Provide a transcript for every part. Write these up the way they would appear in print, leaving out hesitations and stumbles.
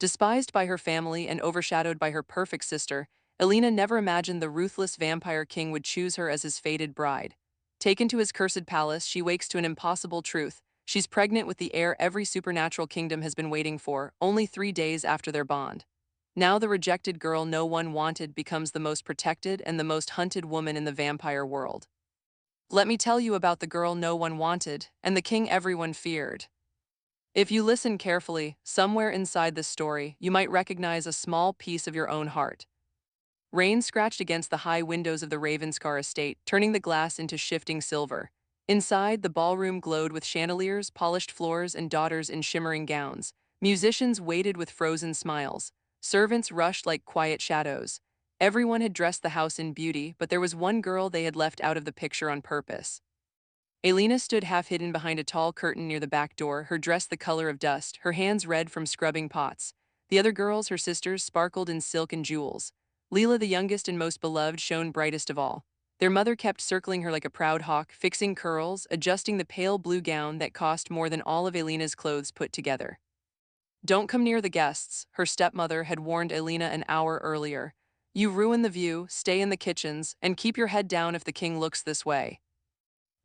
Despised by her family and overshadowed by her perfect sister, Alina never imagined the ruthless vampire king would choose her as his fated bride. Taken to his cursed palace, she wakes to an impossible truth. She's pregnant with the heir every supernatural kingdom has been waiting for, only 3 days after their bond. Now the rejected girl no one wanted becomes the most protected and the most hunted woman in the vampire world. Let me tell you about the girl no one wanted and the king everyone feared. If you listen carefully, somewhere inside this story, you might recognize a small piece of your own heart. Rain scratched against the high windows of the Ravenscar estate, turning the glass into shifting silver. Inside, the ballroom glowed with chandeliers, polished floors, and daughters in shimmering gowns. Musicians waited with frozen smiles. Servants rushed like quiet shadows. Everyone had dressed the house in beauty, but there was one girl they had left out of the picture on purpose. Alina stood half hidden behind a tall curtain near the back door, her dress the color of dust, her hands red from scrubbing pots. The other girls, her sisters, sparkled in silk and jewels. Leela, the youngest and most beloved, shone brightest of all. Their mother kept circling her like a proud hawk, fixing curls, adjusting the pale blue gown that cost more than all of Alina's clothes put together. Don't come near the guests, her stepmother had warned Alina an hour earlier. You ruin the view, stay in the kitchens, and keep your head down if the king looks this way.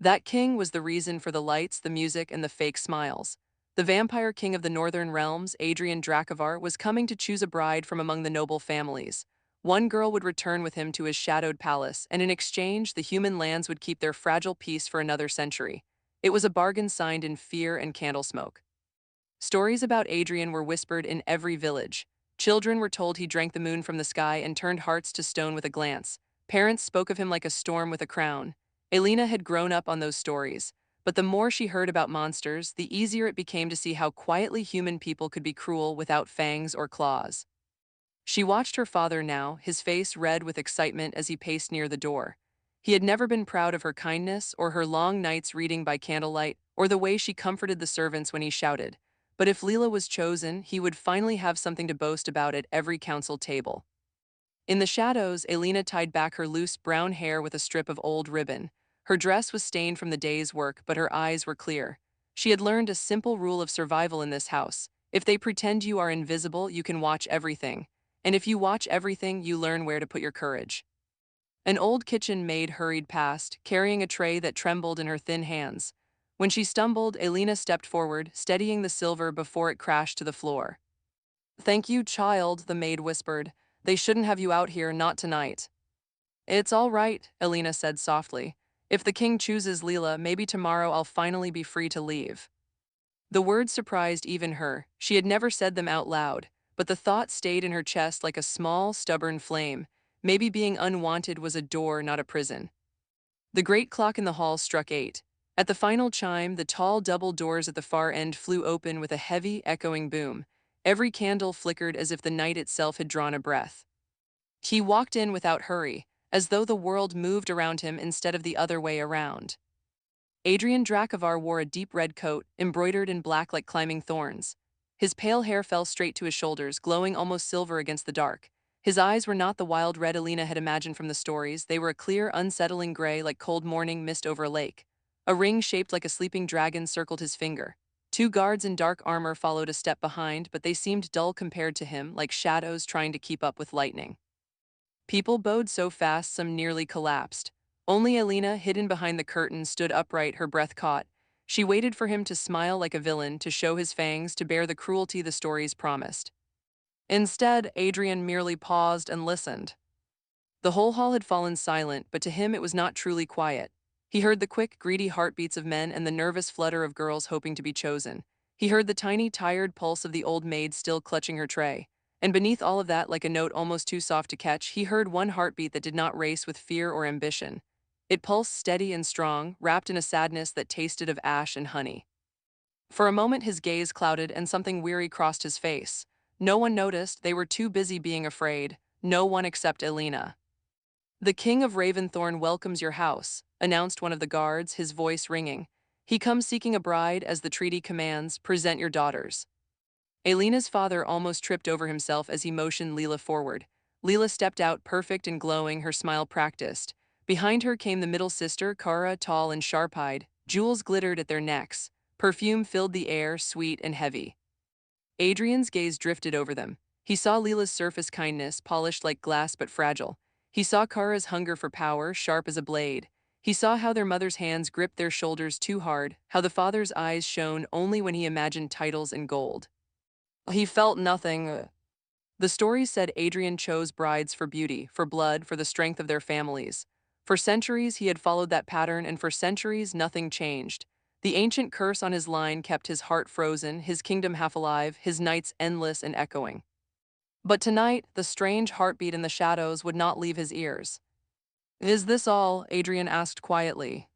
That king was the reason for the lights, the music, and the fake smiles. The vampire king of the northern realms, Adrian Dracovar, was coming to choose a bride from among the noble families. One girl would return with him to his shadowed palace, and in exchange, the human lands would keep their fragile peace for another century. It was a bargain signed in fear and candle smoke. Stories about Adrian were whispered in every village. Children were told he drank the moon from the sky and turned hearts to stone with a glance. Parents spoke of him like a storm with a crown. Alina had grown up on those stories, but the more she heard about monsters, the easier it became to see how quietly human people could be cruel without fangs or claws. She watched her father now, his face red with excitement as he paced near the door. He had never been proud of her kindness or her long nights reading by candlelight or the way she comforted the servants when he shouted. But if Leela was chosen, he would finally have something to boast about at every council table. In the shadows, Alina tied back her loose brown hair with a strip of old ribbon. Her dress was stained from the day's work, but her eyes were clear. She had learned a simple rule of survival in this house. If they pretend you are invisible, you can watch everything. And if you watch everything, you learn where to put your courage. An old kitchen maid hurried past, carrying a tray that trembled in her thin hands. When she stumbled, Alina stepped forward, steadying the silver before it crashed to the floor. "Thank you, child," the maid whispered. "They shouldn't have you out here, not tonight." "It's all right," Alina said softly. "If the king chooses Leela, maybe tomorrow I'll finally be free to leave." The words surprised even her. She had never said them out loud, but the thought stayed in her chest like a small, stubborn flame. Maybe being unwanted was a door, not a prison. The great clock in the hall struck 8. At the final chime, the tall double doors at the far end flew open with a heavy, echoing boom. Every candle flickered as if the night itself had drawn a breath. He walked in without hurry, as though the world moved around him instead of the other way around. Adrian Dracovar wore a deep red coat, embroidered in black like climbing thorns. His pale hair fell straight to his shoulders, glowing almost silver against the dark. His eyes were not the wild red Alina had imagined from the stories, they were a clear, unsettling gray like cold morning mist over a lake. A ring shaped like a sleeping dragon circled his finger. Two guards in dark armor followed a step behind, but they seemed dull compared to him, like shadows trying to keep up with lightning. People bowed so fast some nearly collapsed. Only Alina, hidden behind the curtain, stood upright, her breath caught. She waited for him to smile like a villain, to show his fangs, to bear the cruelty the stories promised. Instead, Adrian merely paused and listened. The whole hall had fallen silent, but to him it was not truly quiet. He heard the quick, greedy heartbeats of men and the nervous flutter of girls hoping to be chosen. He heard the tiny, tired pulse of the old maid still clutching her tray. And beneath all of that, like a note almost too soft to catch, he heard one heartbeat that did not race with fear or ambition. It pulsed steady and strong, wrapped in a sadness that tasted of ash and honey. For a moment his gaze clouded and something weary crossed his face. No one noticed, they were too busy being afraid. No one except Alina. "The King of Raventhorn welcomes your house," announced one of the guards, his voice ringing. "He comes seeking a bride, as the treaty commands. Present your daughters." Alina's father almost tripped over himself as he motioned Leela forward. Leela stepped out, perfect and glowing, her smile practiced. Behind her came the middle sister, Kara, tall and sharp-eyed. Jewels glittered at their necks. Perfume filled the air, sweet and heavy. Adrian's gaze drifted over them. He saw Leela's surface kindness, polished like glass but fragile. He saw Kara's hunger for power, sharp as a blade. He saw how their mother's hands gripped their shoulders too hard, how the father's eyes shone only when he imagined titles and gold. He felt nothing. The stories said Adrian chose brides for beauty, for blood, for the strength of their families. For centuries he had followed that pattern, and for centuries nothing changed. The ancient curse on his line kept his heart frozen, his kingdom half alive, his nights endless and echoing. But tonight, the strange heartbeat in the shadows would not leave his ears. "Is this all?" Adrian asked quietly.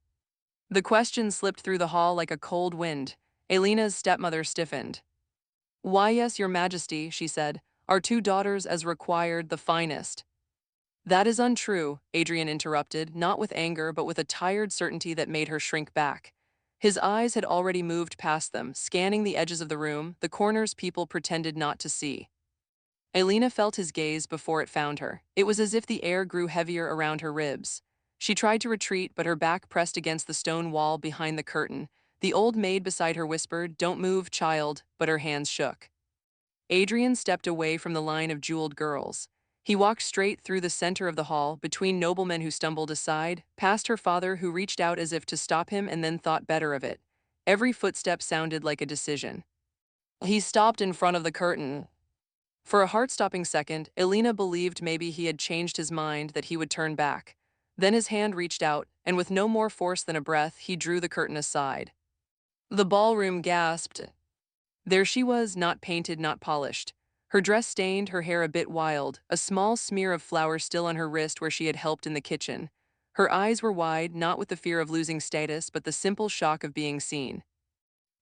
The question slipped through the hall like a cold wind. Alina's stepmother stiffened. "Why, yes, your majesty," she said. "Our two daughters as required, the finest." "That is untrue," Adrian interrupted, not with anger but with a tired certainty that made her shrink back. His eyes had already moved past them, scanning the edges of the room, the corners people pretended not to see. Alina felt his gaze before it found her. It was as if the air grew heavier around her ribs. She tried to retreat, but her back pressed against the stone wall behind the curtain. The old maid beside her whispered, "Don't move, child," but her hands shook. Adrian stepped away from the line of jeweled girls. He walked straight through the center of the hall, between noblemen who stumbled aside, past her father who reached out as if to stop him and then thought better of it. Every footstep sounded like a decision. He stopped in front of the curtain. For a heart-stopping second, Alina believed maybe he had changed his mind, that he would turn back. Then his hand reached out, and with no more force than a breath, he drew the curtain aside. The ballroom gasped. There she was, not painted, not polished. Her dress stained, her hair a bit wild, a small smear of flour still on her wrist where she had helped in the kitchen. Her eyes were wide, not with the fear of losing status, but the simple shock of being seen.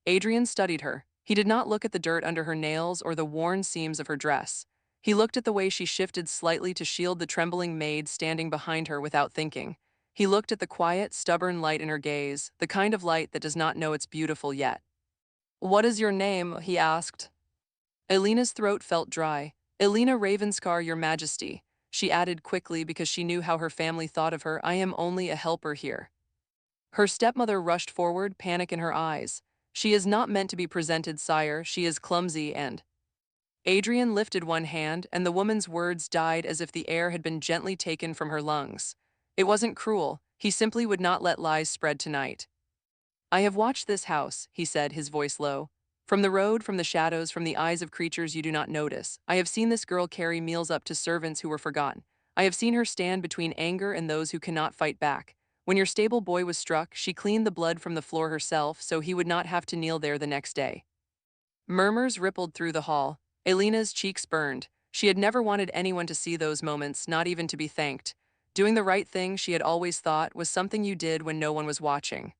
Adrian studied her. He did not look at the dirt under her nails or the worn seams of her dress. He looked at the way she shifted slightly to shield the trembling maid standing behind her without thinking. He looked at the quiet, stubborn light in her gaze, the kind of light that does not know it's beautiful yet. "What is your name?" he asked. Alina's throat felt dry. "Alina Ravencar, your majesty," she added quickly because she knew how her family thought of her. "I am only a helper here." Her stepmother rushed forward, panic in her eyes. "She is not meant to be presented, sire. She is clumsy and—" Adrian lifted one hand, and the woman's words died as if the air had been gently taken from her lungs. It wasn't cruel. He simply would not let lies spread tonight. "I have watched this house," he said, his voice low. "From the road, from the shadows, from the eyes of creatures you do not notice. I have seen this girl carry meals up to servants who were forgotten. I have seen her stand between anger and those who cannot fight back. When your stable boy was struck, she cleaned the blood from the floor herself so he would not have to kneel there the next day." Murmurs rippled through the hall. Alina's cheeks burned. She had never wanted anyone to see those moments, not even to be thanked. Doing the right thing, she had always thought, was something you did when no one was watching.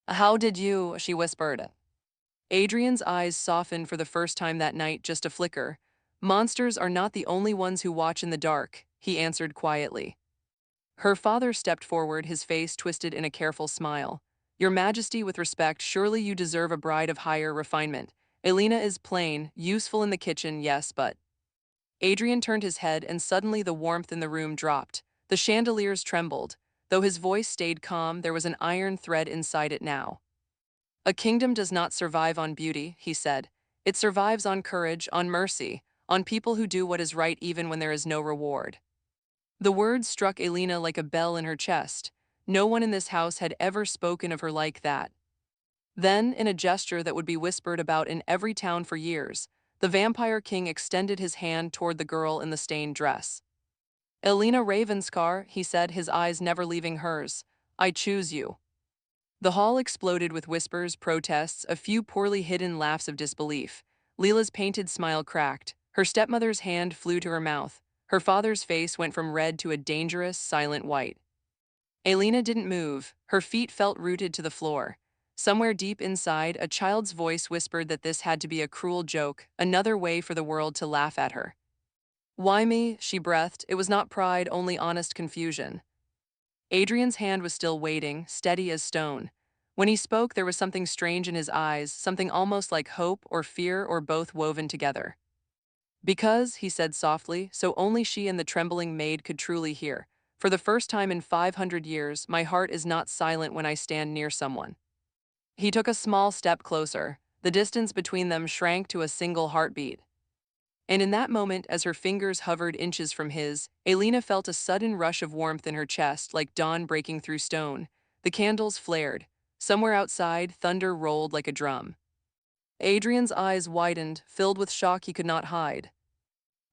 "How did you?" she whispered. Adrian's eyes softened for the first time that night, just a flicker. "Monsters are not the only ones who watch in the dark," he answered quietly. Her father stepped forward, his face twisted in a careful smile. "Your Majesty, with respect, surely you deserve a bride of higher refinement. Alina is plain, useful in the kitchen, yes, but—" Adrian turned his head, and suddenly the warmth in the room dropped. The chandeliers trembled. Though his voice stayed calm, there was an iron thread inside it now. "A kingdom does not survive on beauty," he said. "It survives on courage, on mercy, on people who do what is right even when there is no reward." The words struck Alina like a bell in her chest. No one in this house had ever spoken of her like that. Then, in a gesture that would be whispered about in every town for years, the Vampire King extended his hand toward the girl in the stained dress. "Alina Ravencar," he said, his eyes never leaving hers. "I choose you." The hall exploded with whispers, protests, a few poorly hidden laughs of disbelief. Leela's painted smile cracked. Her stepmother's hand flew to her mouth. Her father's face went from red to a dangerous, silent white. Alina didn't move. Her feet felt rooted to the floor. Somewhere deep inside, a child's voice whispered that this had to be a cruel joke, another way for the world to laugh at her. "Why me?" she breathed. It was not pride, only honest confusion. Adrian's hand was still waiting, steady as stone. When he spoke, there was something strange in his eyes, something almost like hope or fear or both woven together. "Because," he said softly, so only she and the trembling maid could truly hear, "for the first time in 500 years, my heart is not silent when I stand near someone." He took a small step closer. The distance between them shrank to a single heartbeat. And in that moment, as her fingers hovered inches from his, Alina felt a sudden rush of warmth in her chest, like dawn breaking through stone. The candles flared. Somewhere outside, thunder rolled like a drum. Adrian's eyes widened, filled with shock he could not hide.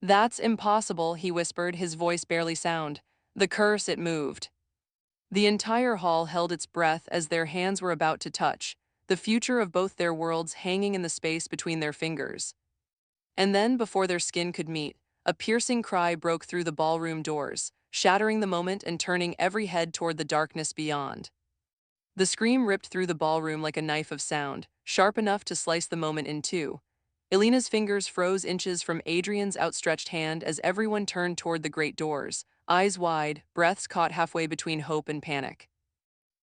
"That's impossible," he whispered, his voice barely sound. "The curse," it moved. The entire hall held its breath as their hands were about to touch, the future of both their worlds hanging in the space between their fingers. And then, before their skin could meet, a piercing cry broke through the ballroom doors, shattering the moment and turning every head toward the darkness beyond. The scream ripped through the ballroom like a knife of sound, sharp enough to slice the moment in two. Elena's fingers froze inches from Adrian's outstretched hand as everyone turned toward the great doors, eyes wide, breaths caught halfway between hope and panic.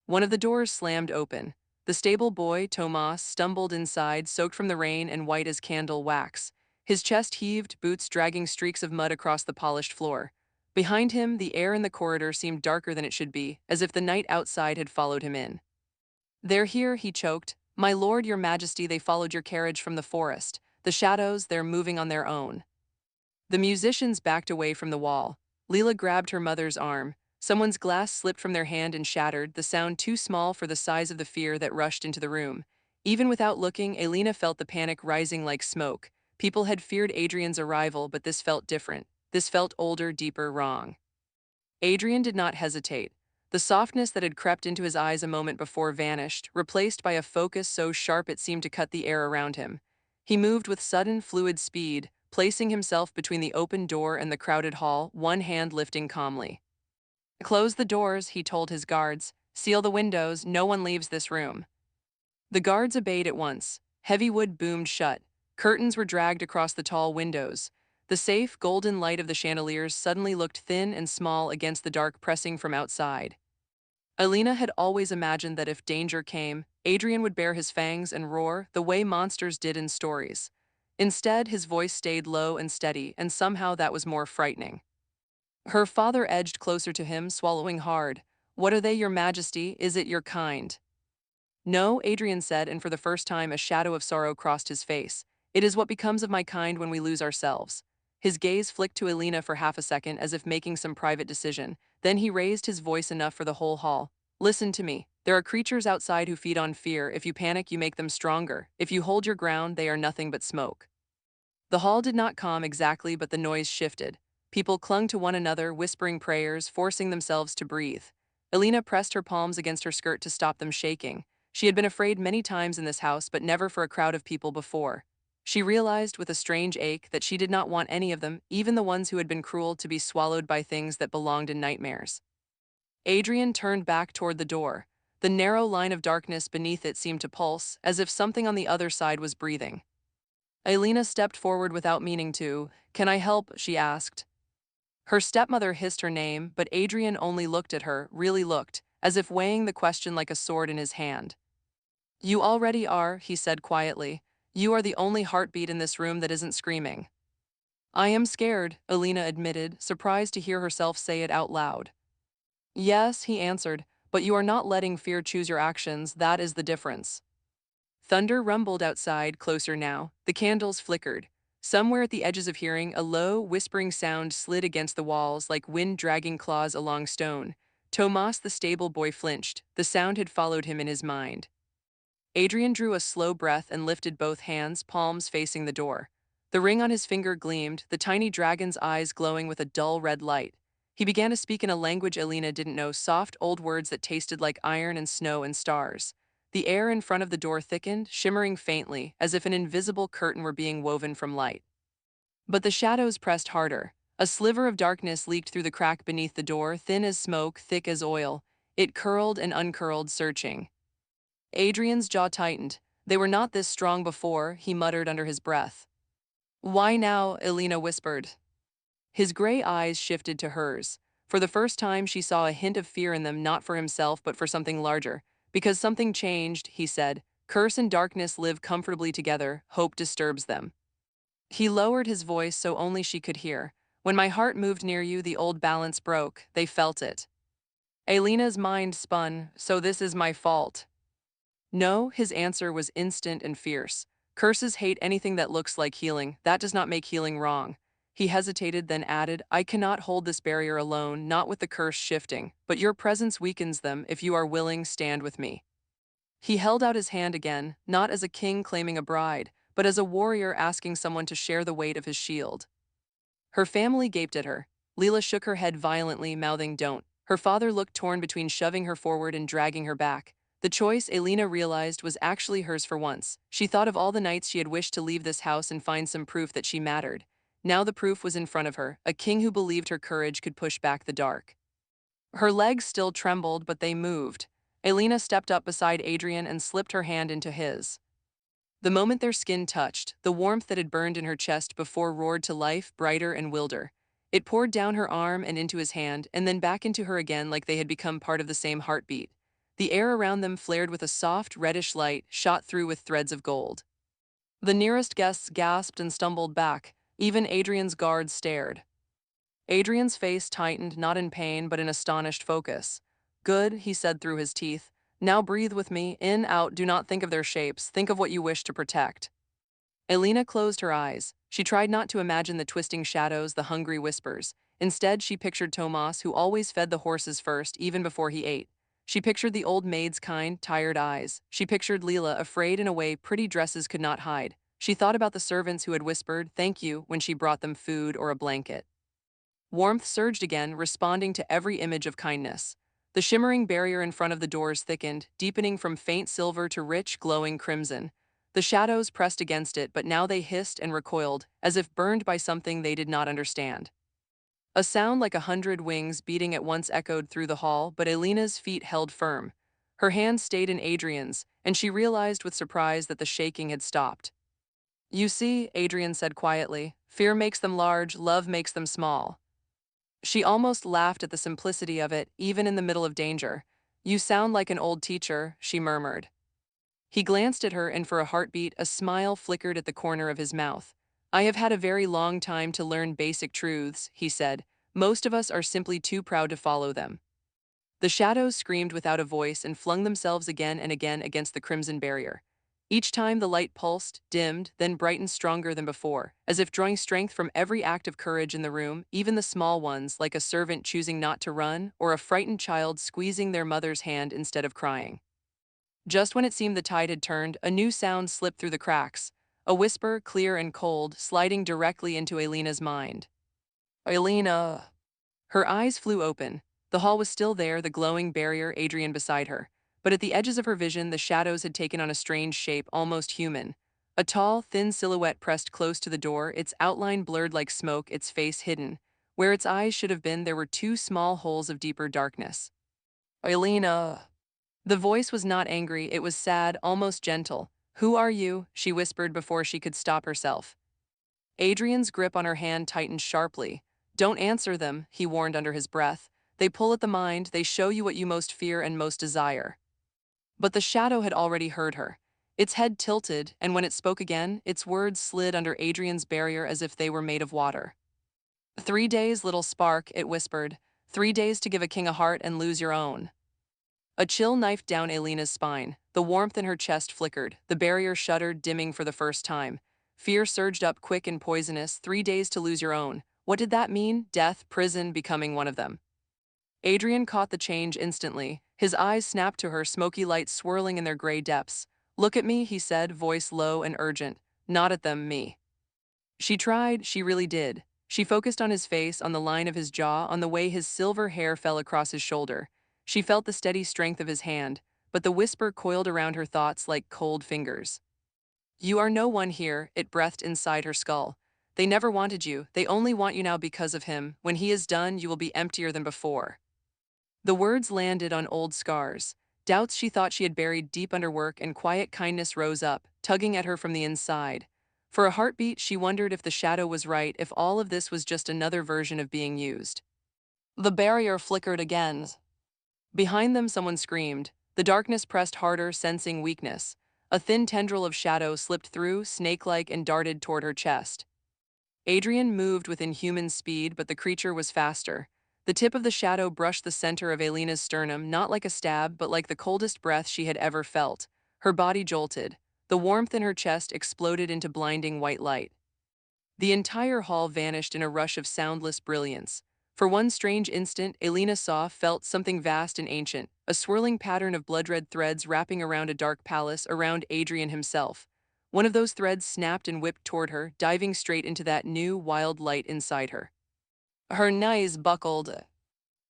One of the doors slammed open. The stable boy, Tomas, stumbled inside, soaked from the rain and white as candle wax. His chest heaved, boots dragging streaks of mud across the polished floor. Behind him, the air in the corridor seemed darker than it should be, as if the night outside had followed him in. "They're here," he choked. "My lord, your majesty, they followed your carriage from the forest. The shadows, they're moving on their own." The musicians backed away from the wall. Leela grabbed her mother's arm. Someone's glass slipped from their hand and shattered, the sound too small for the size of the fear that rushed into the room. Even without looking, Alina felt the panic rising like smoke. People had feared Adrian's arrival, but this felt different. This felt older, deeper, wrong. Adrian did not hesitate. The softness that had crept into his eyes a moment before vanished, replaced by a focus so sharp it seemed to cut the air around him. He moved with sudden, fluid speed, placing himself between the open door and the crowded hall, one hand lifting calmly. "Close the doors," he told his guards. "Seal the windows, no one leaves this room." The guards obeyed at once. Heavy wood boomed shut. Curtains were dragged across the tall windows. The safe, golden light of the chandeliers suddenly looked thin and small against the dark pressing from outside. Alina had always imagined that if danger came, Adrian would bare his fangs and roar the way monsters did in stories. Instead, his voice stayed low and steady, and somehow that was more frightening. Her father edged closer to him, swallowing hard. "What are they, your majesty? Is it your kind?" "No," Adrian said, and for the first time a shadow of sorrow crossed his face. "It is what becomes of my kind when we lose ourselves." His gaze flicked to Alina for half a second as if making some private decision. Then he raised his voice enough for the whole hall. "Listen to me. There are creatures outside who feed on fear. If you panic, you make them stronger. If you hold your ground, they are nothing but smoke." The hall did not calm exactly, but the noise shifted. People clung to one another, whispering prayers, forcing themselves to breathe. Alina pressed her palms against her skirt to stop them shaking. She had been afraid many times in this house, but never for a crowd of people before. She realized with a strange ache that she did not want any of them, even the ones who had been cruel, to be swallowed by things that belonged in nightmares. Adrian turned back toward the door. The narrow line of darkness beneath it seemed to pulse, as if something on the other side was breathing. Alina stepped forward without meaning to. "Can I help?" she asked. Her stepmother hissed her name, but Adrian only looked at her, really looked, as if weighing the question like a sword in his hand. "You already are," he said quietly. "You are the only heartbeat in this room that isn't screaming." "I am scared," Alina admitted, surprised to hear herself say it out loud. "Yes," he answered, "but you are not letting fear choose your actions, that is the difference." Thunder rumbled outside, closer now. The candles flickered. Somewhere at the edges of hearing, a low, whispering sound slid against the walls like wind dragging claws along stone. Tomas the stable boy flinched. The sound had followed him in his mind. Adrian drew a slow breath and lifted both hands, palms facing the door. The ring on his finger gleamed, the tiny dragon's eyes glowing with a dull red light. He began to speak in a language Alina didn't know, soft, old words that tasted like iron and snow and stars. The air in front of the door thickened, shimmering faintly, as if an invisible curtain were being woven from light. But the shadows pressed harder. A sliver of darkness leaked through the crack beneath the door, thin as smoke, thick as oil. It curled and uncurled, searching. Adrian's jaw tightened. "They were not this strong before," he muttered under his breath. "Why now?" Alina whispered. His gray eyes shifted to hers. For the first time, she saw a hint of fear in them, not for himself, but for something larger. "Because something changed," he said. "Curse and darkness live comfortably together, hope disturbs them." He lowered his voice so only she could hear. "When my heart moved near you, the old balance broke. They felt it." Alina's mind spun. "So this is my fault." No, his answer was instant and fierce. Curses hate anything that looks like healing. That does not make healing wrong. He hesitated, then added, I cannot hold this barrier alone, not with the curse shifting, but your presence weakens them. If you are willing, stand with me. He held out his hand again, not as a king claiming a bride, but as a warrior asking someone to share the weight of his shield. Her family gaped at her. Leela shook her head violently, mouthing, don't. Her father looked torn between shoving her forward and dragging her back. The choice, Alina realized, was actually hers for once. She thought of all the nights she had wished to leave this house and find some proof that she mattered. Now the proof was in front of her, a king who believed her courage could push back the dark. Her legs still trembled, but they moved. Alina stepped up beside Adrian and slipped her hand into his. The moment their skin touched, the warmth that had burned in her chest before roared to life, brighter and wilder. It poured down her arm and into his hand, and then back into her again like they had become part of the same heartbeat. The air around them flared with a soft, reddish light, shot through with threads of gold. The nearest guests gasped and stumbled back. Even Adrian's guards stared. Adrian's face tightened, not in pain, but in astonished focus. Good, he said through his teeth. Now breathe with me, in, out, do not think of their shapes, think of what you wish to protect. Alina closed her eyes. She tried not to imagine the twisting shadows, the hungry whispers. Instead, she pictured Tomas, who always fed the horses first, even before he ate. She pictured the old maid's kind, tired eyes. She pictured Leela, afraid in a way pretty dresses could not hide. She thought about the servants who had whispered, thank you, when she brought them food or a blanket. Warmth surged again, responding to every image of kindness. The shimmering barrier in front of the doors thickened, deepening from faint silver to rich, glowing crimson. The shadows pressed against it, but now they hissed and recoiled, as if burned by something they did not understand. A sound like 100 wings beating at once echoed through the hall, but Alina's feet held firm. Her hand stayed in Adrian's, and she realized with surprise that the shaking had stopped. You see, Adrian said quietly, fear makes them large, love makes them small. She almost laughed at the simplicity of it, even in the middle of danger. You sound like an old teacher, she murmured. He glanced at her, and for a heartbeat, a smile flickered at the corner of his mouth. I have had a very long time to learn basic truths, he said. Most of us are simply too proud to follow them. The shadows screamed without a voice and flung themselves again and again against the crimson barrier. Each time the light pulsed, dimmed, then brightened stronger than before, as if drawing strength from every act of courage in the room, even the small ones, like a servant choosing not to run, or a frightened child squeezing their mother's hand instead of crying. Just when it seemed the tide had turned, a new sound slipped through the cracks, a whisper, clear and cold, sliding directly into Alina's mind. Alina! Her eyes flew open. The hall was still there, the glowing barrier, Adrian beside her. But at the edges of her vision, the shadows had taken on a strange shape, almost human. A tall, thin silhouette pressed close to the door, its outline blurred like smoke, its face hidden. Where its eyes should have been, there were two small holes of deeper darkness. Alina! The voice was not angry, it was sad, almost gentle. Who are you? She whispered before she could stop herself. Adrian's grip on her hand tightened sharply. Don't answer them, he warned under his breath. They pull at the mind, they show you what you most fear and most desire. But the shadow had already heard her. Its head tilted, and when it spoke again, its words slid under Adrian's barrier as if they were made of water. 3 days, little spark, it whispered. 3 days to give a king a heart and lose your own. A chill knifed down Alina's spine. The warmth in her chest flickered. The barrier shuddered, dimming for the first time. Fear surged up quick and poisonous. 3 days to lose your own. What did that mean? Death, prison, becoming one of them. Adrian caught the change instantly. His eyes snapped to her, smoky lights swirling in their gray depths. Look at me, he said, voice low and urgent. Not at them, me. She tried, she really did. She focused on his face, on the line of his jaw, on the way his silver hair fell across his shoulder. She felt the steady strength of his hand, but the whisper coiled around her thoughts like cold fingers. You are no one here, it breathed inside her skull. They never wanted you, they only want you now because of him. When he is done, you will be emptier than before. The words landed on old scars. Doubts she thought she had buried deep under work, and quiet kindness rose up, tugging at her from the inside. For a heartbeat, she wondered if the shadow was right, if all of this was just another version of being used. The barrier flickered again. Behind them, someone screamed. The darkness pressed harder, sensing weakness. A thin tendril of shadow slipped through, snake-like, and darted toward her chest. Adrian moved with inhuman speed, but the creature was faster. The tip of the shadow brushed the center of Alina's sternum, not like a stab, but like the coldest breath she had ever felt. Her body jolted. The warmth in her chest exploded into blinding white light. The entire hall vanished in a rush of soundless brilliance. For one strange instant, Alina felt something vast and ancient, a swirling pattern of blood-red threads wrapping around a dark palace around Adrian himself. One of those threads snapped and whipped toward her, diving straight into that new, wild light inside her. Her knees buckled.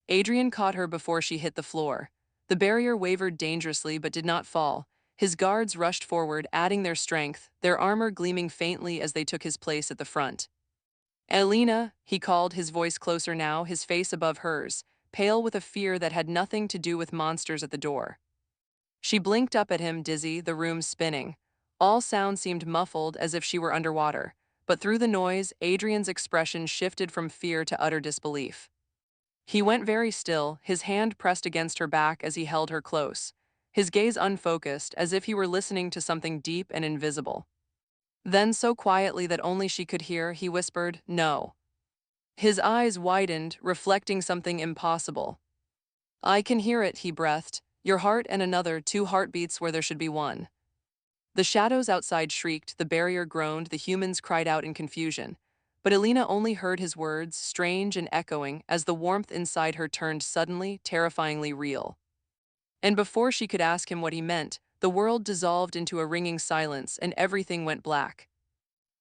Adrian caught her before she hit the floor. The barrier wavered dangerously but did not fall. His guards rushed forward, adding their strength, their armor gleaming faintly as they took his place at the front. Alina, he called, his voice closer now, his face above hers, pale with a fear that had nothing to do with monsters at the door. She blinked up at him, dizzy, the room spinning. All sound seemed muffled as if she were underwater, but through the noise, Adrian's expression shifted from fear to utter disbelief. He went very still, his hand pressed against her back as he held her close, his gaze unfocused, as if he were listening to something deep and invisible. Then, so quietly that only she could hear, he whispered, "No." His eyes widened, reflecting something impossible. "I can hear it," he breathed. "Your heart and another, two heartbeats where there should be one." The shadows outside shrieked, the barrier groaned, the humans cried out in confusion. But Alina only heard his words, strange and echoing, as the warmth inside her turned suddenly, terrifyingly real. And before she could ask him what he meant, the world dissolved into a ringing silence and everything went black.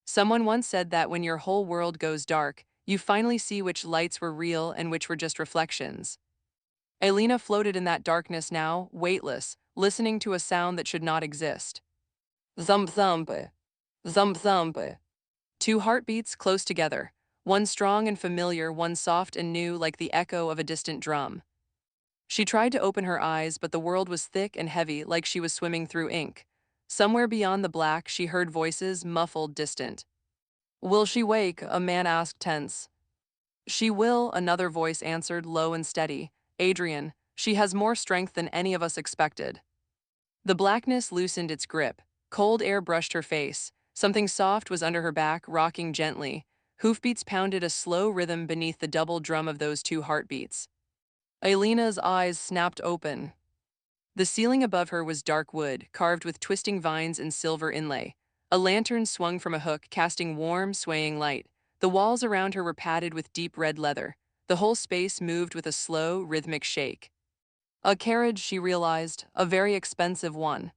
Someone once said that when your whole world goes dark, you finally see which lights were real and which were just reflections. Alina floated in that darkness now, weightless, listening to a sound that should not exist. Thump thump. Thump thump. Two heartbeats close together, one strong and familiar, one soft and new like the echo of a distant drum. She tried to open her eyes, but the world was thick and heavy like she was swimming through ink. Somewhere beyond the black, she heard voices, muffled, distant. "Will she wake?" a man asked, tense. "She will," another voice answered, low and steady. "Adrian, she has more strength than any of us expected." The blackness loosened its grip. Cold air brushed her face. Something soft was under her back, rocking gently. Hoofbeats pounded a slow rhythm beneath the double drum of those two heartbeats. Alina's eyes snapped open. The ceiling above her was dark wood, carved with twisting vines and silver inlay. A lantern swung from a hook, casting warm, swaying light. The walls around her were padded with deep red leather. The whole space moved with a slow, rhythmic shake. A carriage, she realized, a very expensive one.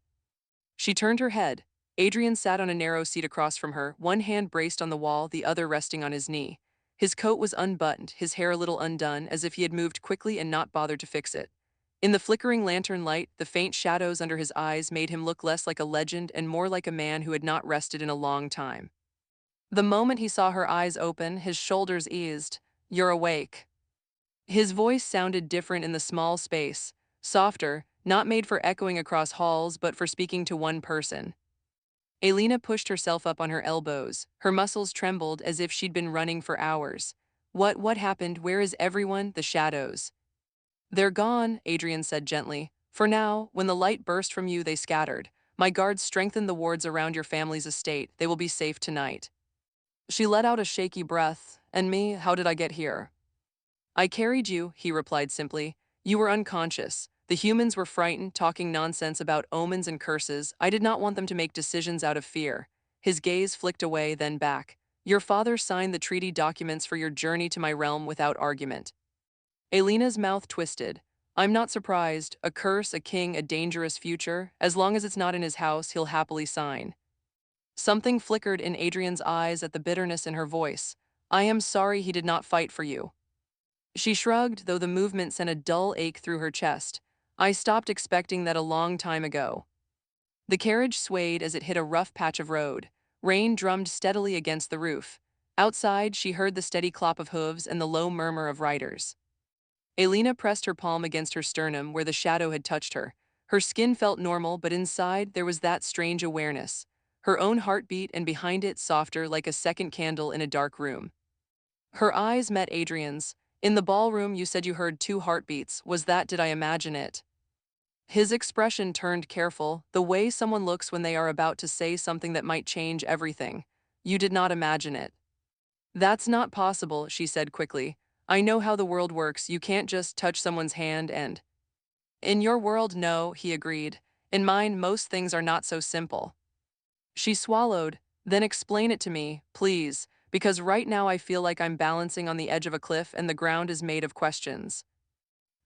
She turned her head. Adrian sat on a narrow seat across from her, one hand braced on the wall, the other resting on his knee. His coat was unbuttoned, his hair a little undone, as if he had moved quickly and not bothered to fix it. In the flickering lantern light, the faint shadows under his eyes made him look less like a legend and more like a man who had not rested in a long time. The moment he saw her eyes open, his shoulders eased. "You're awake." His voice sounded different in the small space, softer, not made for echoing across halls but for speaking to one person. Alina pushed herself up on her elbows. Her muscles trembled as if she'd been running for hours. What happened? Where is everyone? The shadows. "They're gone," Adrian said gently. "For now, when the light burst from you, they scattered. My guards strengthened the wards around your family's estate. They will be safe tonight." She let out a shaky breath. "And me, how did I get here?" "I carried you," he replied simply. "You were unconscious. The humans were frightened, talking nonsense about omens and curses. I did not want them to make decisions out of fear." His gaze flicked away, then back. "Your father signed the treaty documents for your journey to my realm without argument." Alina's mouth twisted. "I'm not surprised. A curse, a king, a dangerous future. As long as it's not in his house, he'll happily sign." Something flickered in Adrian's eyes at the bitterness in her voice. "I am sorry he did not fight for you." She shrugged, though the movement sent a dull ache through her chest. "I stopped expecting that a long time ago." The carriage swayed as it hit a rough patch of road. Rain drummed steadily against the roof. Outside, she heard the steady clop of hooves and the low murmur of riders. Alina pressed her palm against her sternum where the shadow had touched her. Her skin felt normal, but inside there was that strange awareness. Her own heartbeat, and behind it, softer, like a second candle in a dark room. Her eyes met Adrian's. "In the ballroom, you said you heard two heartbeats. Was that, did I imagine it?" His expression turned careful, the way someone looks when they are about to say something that might change everything. "You did not imagine it." "That's not possible," she said quickly. "I know how the world works. You can't just touch someone's hand and—" "In your world, no," he agreed. "In mine, most things are not so simple." She swallowed. Then explain it to me, please, because right now I feel like I'm balancing on the edge of a cliff and the ground is made of questions.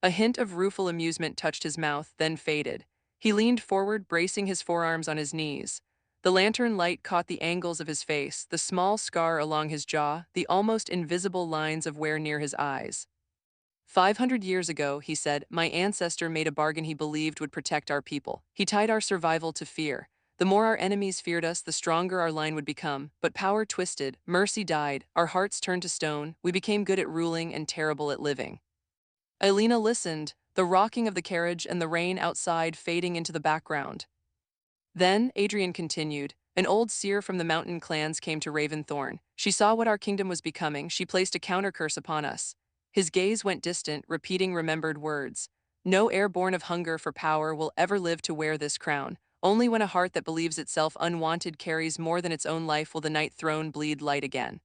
A hint of rueful amusement touched his mouth, then faded. He leaned forward, bracing his forearms on his knees. The lantern light caught the angles of his face, the small scar along his jaw, the almost invisible lines of wear near his eyes. 500 years ago, he said, my ancestor made a bargain he believed would protect our people. He tied our survival to fear. The more our enemies feared us, the stronger our line would become. But power twisted, mercy died, our hearts turned to stone, we became good at ruling and terrible at living. Alina listened, the rocking of the carriage and the rain outside fading into the background. Then, Adrian continued, an old seer from the mountain clans came to Raventhorn. She saw what our kingdom was becoming, she placed a countercurse upon us. His gaze went distant, repeating remembered words. No heir born of hunger for power will ever live to wear this crown. Only when a heart that believes itself unwanted carries more than its own life will the night throne bleed light again.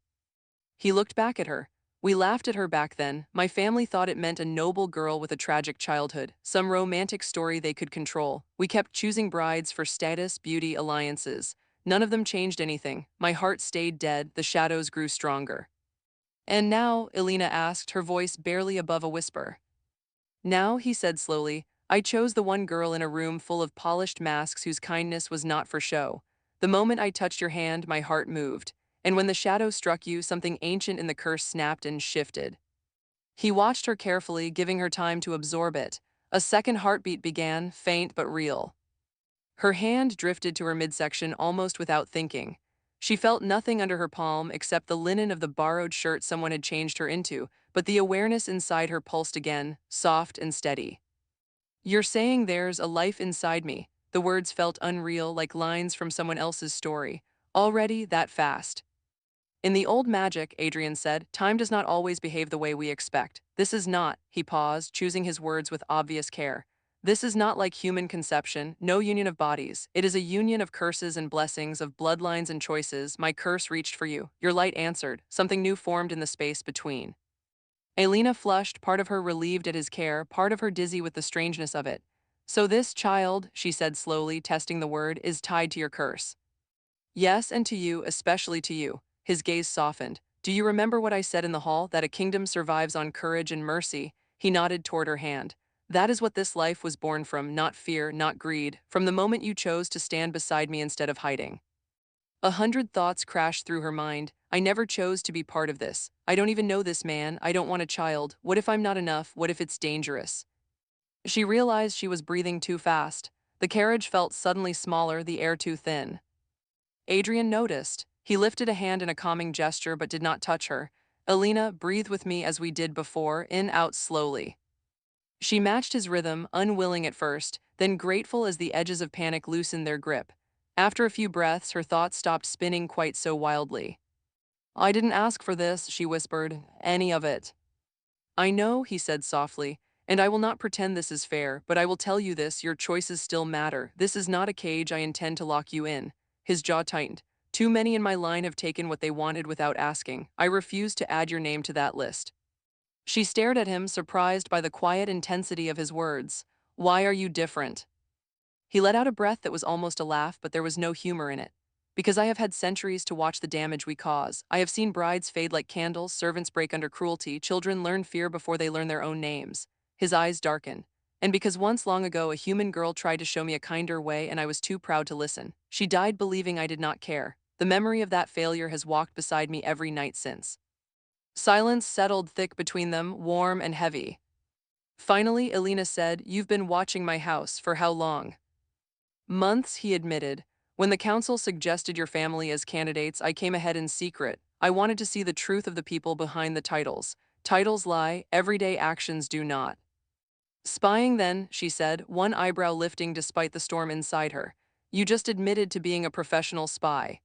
He looked back at her. We laughed at her back then. My family thought it meant a noble girl with a tragic childhood, some romantic story they could control. We kept choosing brides for status, beauty, alliances. None of them changed anything. My heart stayed dead, the shadows grew stronger. And now, Alina asked, her voice barely above a whisper. Now, he said slowly, I chose the one girl in a room full of polished masks whose kindness was not for show. The moment I touched your hand, my heart moved. And when the shadow struck you, something ancient in the curse snapped and shifted. He watched her carefully, giving her time to absorb it. A second heartbeat began, faint but real. Her hand drifted to her midsection almost without thinking. She felt nothing under her palm except the linen of the borrowed shirt someone had changed her into, but the awareness inside her pulsed again, soft and steady. You're saying there's a life inside me. The words felt unreal, like lines from someone else's story. Already that fast. In the old magic, Adrian said, time does not always behave the way we expect. This is not, he paused, choosing his words with obvious care. This is not like human conception, no union of bodies. It is a union of curses and blessings, of bloodlines and choices. My curse reached for you. Your light answered. Something new formed in the space between. Alina flushed, part of her relieved at his care, part of her dizzy with the strangeness of it. So this child, she said slowly, testing the word, is tied to your curse. Yes, and to you, especially to you. His gaze softened. Do you remember what I said in the hall, that a kingdom survives on courage and mercy? He nodded toward her hand. That is what this life was born from, not fear, not greed, from the moment you chose to stand beside me instead of hiding. 100 thoughts crashed through her mind. I never chose to be part of this. I don't even know this man. I don't want a child. What if I'm not enough? What if it's dangerous? She realized she was breathing too fast. The carriage felt suddenly smaller, the air too thin. Adrian noticed. He lifted a hand in a calming gesture but did not touch her. Alina, breathe with me as we did before, in, out slowly. She matched his rhythm, unwilling at first, then grateful as the edges of panic loosened their grip. After a few breaths, her thoughts stopped spinning quite so wildly. I didn't ask for this, she whispered, any of it. I know, he said softly, and I will not pretend this is fair, but I will tell you this, your choices still matter. This is not a cage I intend to lock you in. His jaw tightened. Too many in my line have taken what they wanted without asking. I refuse to add your name to that list. She stared at him, surprised by the quiet intensity of his words. Why are you different? He let out a breath that was almost a laugh, but there was no humor in it. Because I have had centuries to watch the damage we cause. I have seen brides fade like candles, servants break under cruelty, children learn fear before they learn their own names. His eyes darkened. And because once long ago a human girl tried to show me a kinder way and I was too proud to listen. She died believing I did not care. The memory of that failure has walked beside me every night since. Silence settled thick between them, warm and heavy. Finally, Alina said, You've been watching my house, for how long? Months, he admitted. When the council suggested your family as candidates, I came ahead in secret. I wanted to see the truth of the people behind the titles. Titles lie, everyday actions do not. Spying then, she said, one eyebrow lifting despite the storm inside her. You just admitted to being a professional spy.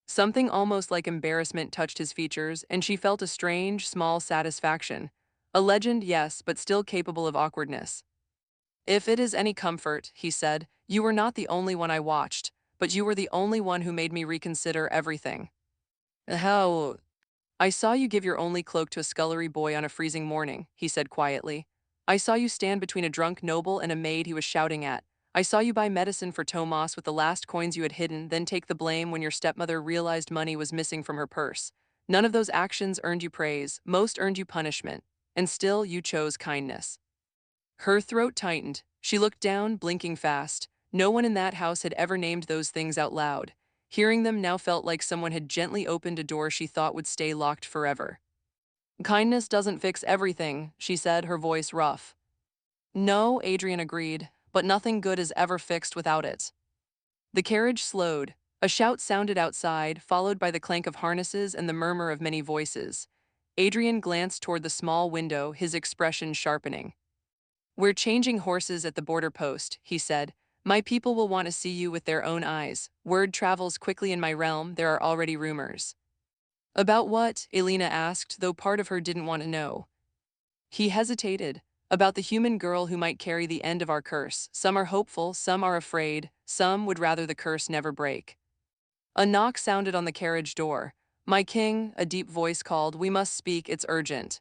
Something almost like embarrassment touched his features, and she felt a strange, small satisfaction. A legend, yes, but still capable of awkwardness. If it is any comfort, he said, you were not the only one I watched, but you were the only one who made me reconsider everything. How? I saw you give your only cloak to a scullery boy on a freezing morning, he said quietly. I saw you stand between a drunk noble and a maid he was shouting at. I saw you buy medicine for Tomas with the last coins you had hidden, then take the blame when your stepmother realized money was missing from her purse. None of those actions earned you praise, most earned you punishment. And still you chose kindness. Her throat tightened. She looked down, blinking fast. No one in that house had ever named those things out loud. Hearing them now felt like someone had gently opened a door she thought would stay locked forever. Kindness doesn't fix everything, she said, her voice rough. No, Adrian agreed, but nothing good is ever fixed without it. The carriage slowed. A shout sounded outside, followed by the clank of harnesses and the murmur of many voices. Adrian glanced toward the small window, his expression sharpening. We're changing horses at the border post, he said. My people will want to see you with their own eyes. Word travels quickly in my realm, there are already rumors. About what? Alina asked, though part of her didn't want to know. He hesitated. About the human girl who might carry the end of our curse. Some are hopeful, some are afraid, some would rather the curse never break. A knock sounded on the carriage door. My king, a deep voice called, we must speak, it's urgent.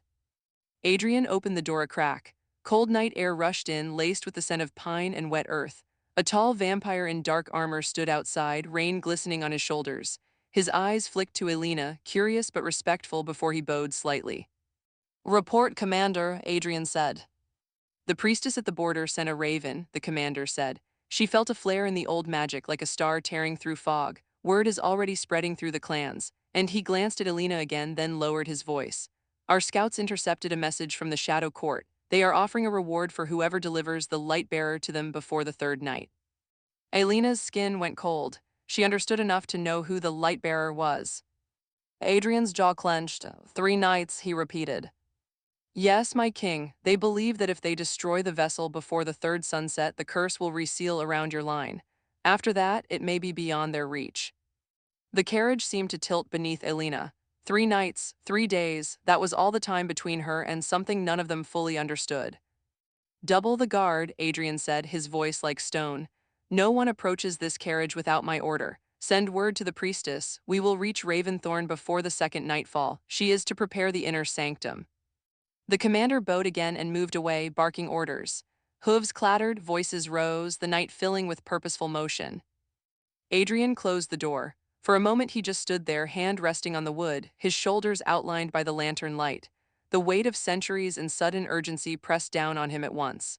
Adrian opened the door a crack. Cold night air rushed in, laced with the scent of pine and wet earth. A tall vampire in dark armor stood outside, rain glistening on his shoulders. His eyes flicked to Alina, curious but respectful before he bowed slightly. Report, Commander, Adrian said. The priestess at the border sent a raven, the commander said. She felt a flare in the old magic like a star tearing through fog. Word is already spreading through the clans. And he glanced at Alina again, then lowered his voice. Our scouts intercepted a message from the Shadow Court. They are offering a reward for whoever delivers the light bearer to them before the third night. Alina's skin went cold. She understood enough to know who the light bearer was. Adrian's jaw clenched. 3 nights, he repeated. Yes, my king, they believe that if they destroy the vessel before the third sunset, the curse will reseal around your line. After that, it may be beyond their reach. The carriage seemed to tilt beneath Alina. 3 nights, 3 days, that was all the time between her and something none of them fully understood. Double the guard, Adrian said, his voice like stone. No one approaches this carriage without my order. Send word to the priestess, we will reach Raventhorn before the second nightfall. She is to prepare the inner sanctum. The commander bowed again and moved away, barking orders. Hooves clattered, voices rose, the night filling with purposeful motion. Adrian closed the door. For a moment he just stood there, hand resting on the wood, his shoulders outlined by the lantern light. The weight of centuries and sudden urgency pressed down on him at once.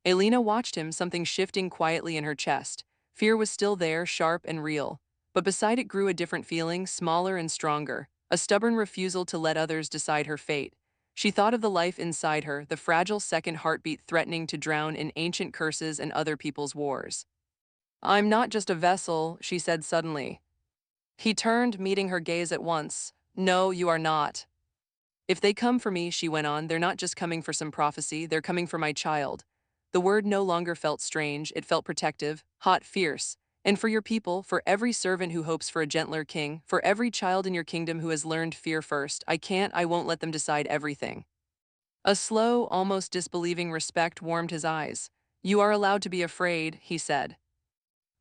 Alina watched him, something shifting quietly in her chest. Fear was still there, sharp and real. But beside it grew a different feeling, smaller and stronger, a stubborn refusal to let others decide her fate. She thought of the life inside her, the fragile second heartbeat threatening to drown in ancient curses and other people's wars. I'm not just a vessel, she said suddenly. He turned, meeting her gaze at once. No, you are not. If they come for me, she went on, they're not just coming for some prophecy, they're coming for my child. The word no longer felt strange, it felt protective, hot, fierce. And for your people, for every servant who hopes for a gentler king, for every child in your kingdom who has learned fear first, I won't let them decide everything. A slow, almost disbelieving respect warmed his eyes. You are allowed to be afraid, he said.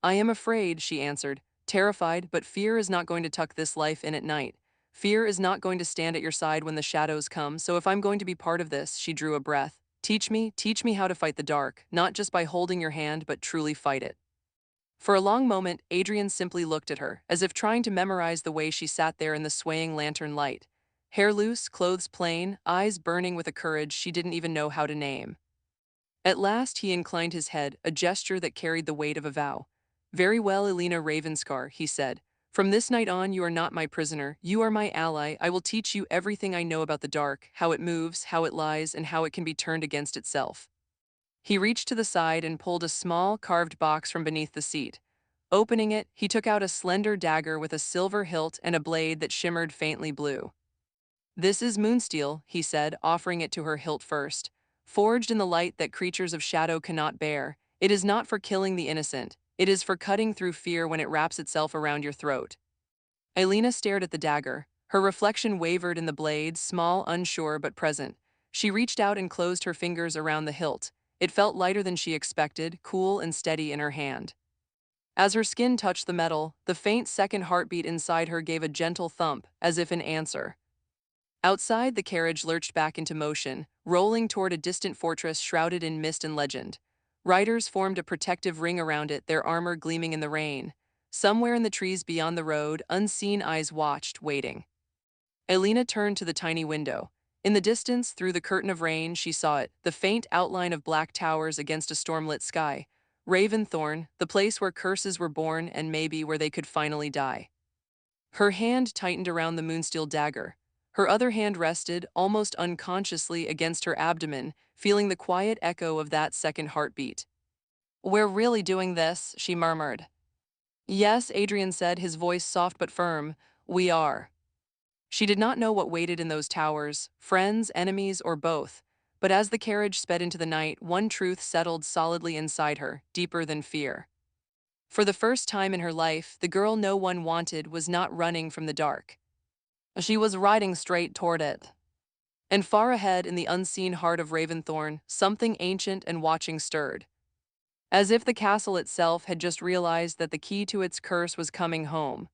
I am afraid, she answered, terrified, but fear is not going to tuck this life in at night. Fear is not going to stand at your side when the shadows come, so if I'm going to be part of this, she drew a breath. Teach me how to fight the dark, not just by holding your hand, but truly fight it. For a long moment, Adrian simply looked at her, as if trying to memorize the way she sat there in the swaying lantern light. Hair loose, clothes plain, eyes burning with a courage she didn't even know how to name. At last he inclined his head, a gesture that carried the weight of a vow. Very well, Alina Ravencar, he said. From this night on, you are not my prisoner, you are my ally. I will teach you everything I know about the dark, how it moves, how it lies, and how it can be turned against itself. He reached to the side and pulled a small, carved box from beneath the seat. Opening it, he took out a slender dagger with a silver hilt and a blade that shimmered faintly blue. This is moonsteel, he said, offering it to her hilt first. Forged in the light that creatures of shadow cannot bear, it is not for killing the innocent, it is for cutting through fear when it wraps itself around your throat. Alina stared at the dagger. Her reflection wavered in the blade, small, unsure, but present. She reached out and closed her fingers around the hilt. It felt lighter than she expected, cool and steady in her hand. As her skin touched the metal, the faint second heartbeat inside her gave a gentle thump, as if in answer. Outside, the carriage lurched back into motion, rolling toward a distant fortress shrouded in mist and legend. Riders formed a protective ring around it, their armor gleaming in the rain. Somewhere in the trees beyond the road, unseen eyes watched, waiting. Alina turned to the tiny window. In the distance, through the curtain of rain, she saw it, the faint outline of black towers against a stormlit sky. Raventhorn, the place where curses were born and maybe where they could finally die. Her hand tightened around the moonsteel dagger. Her other hand rested, almost unconsciously, against her abdomen, feeling the quiet echo of that second heartbeat. "We're really doing this," she murmured. "Yes," Adrian said, his voice soft but firm. "We are." She did not know what waited in those towers, friends, enemies, or both. But as the carriage sped into the night, one truth settled solidly inside her, deeper than fear. For the first time in her life, the girl no one wanted was not running from the dark. She was riding straight toward it. And far ahead, in the unseen heart of Raventhorn, something ancient and watching stirred. As if the castle itself had just realized that the key to its curse was coming home.